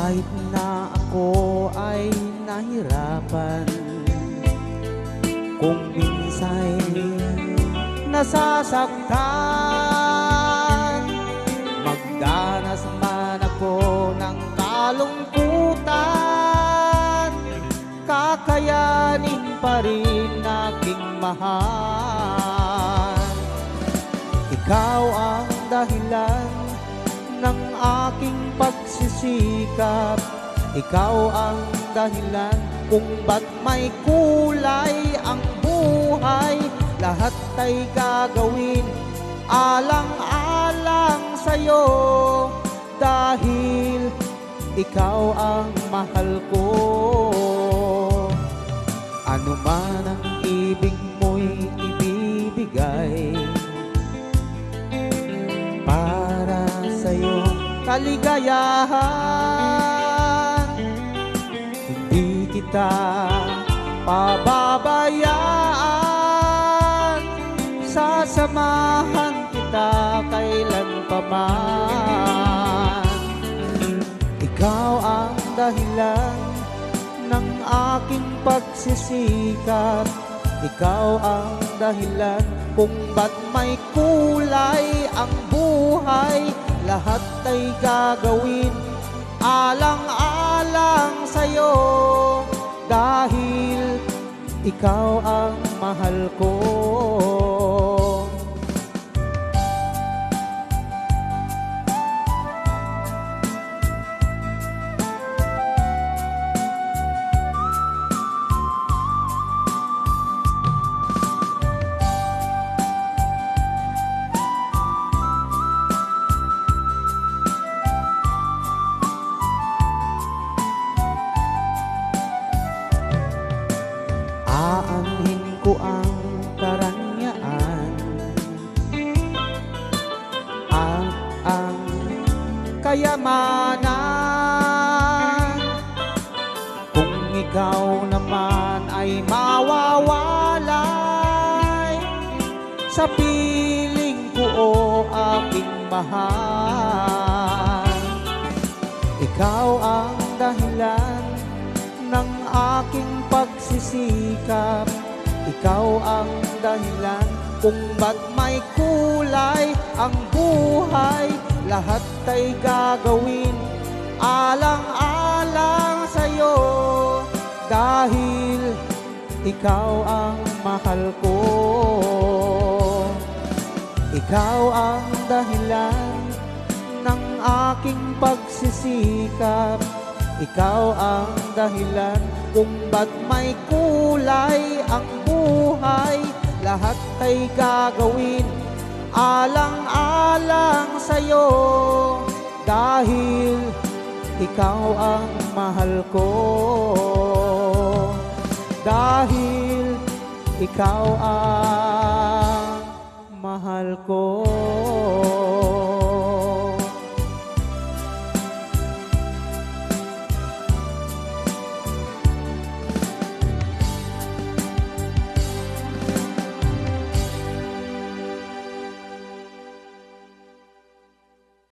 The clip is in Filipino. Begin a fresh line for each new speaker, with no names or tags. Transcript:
Kahit na ako ay nahirapan, kung minsa'y nasasaktan, magdanas man ako ng kalungkutan, kakayanin pa rin aking mahal. Ikaw ang dahilan ng aking pagsisikap, ikaw ang dahilan kung ba't may kulay ang buhay. Lahat ay gagawin alang-alang sa'yo, dahil ikaw ang mahal ko. Ano man ang ibig mo'y ibibigay para sa'yo kaligayahan. Hindi kita pababayaan, sasamahan kita kailan pa man. Ikaw ang dahilan ng aking pagsisikap, ikaw ang dahilan kung ba't may kulay ang buhay. Lahat ay gagawin alang-alang sa'yo, dahil ikaw ang mahal ko. Aanhin ko ang karanyaan at ang kayamanan, kung ikaw naman ay mawawalay sa piling ko o aking mahal. Ikaw ang dahilan ng aking pagsisikap, ikaw ang dahilan kung ba't may kulay ang buhay. Lahat ay gagawin alang-alang sa'yo, dahil ikaw ang mahal ko. Ikaw ang dahilan ng aking pagsisikap, ikaw ang dahilan kung ba't may kulay ang buhay. Lahat ay gagawin alang-alang sa'yo, dahil ikaw ang mahal ko. Dahil ikaw ang mahal ko.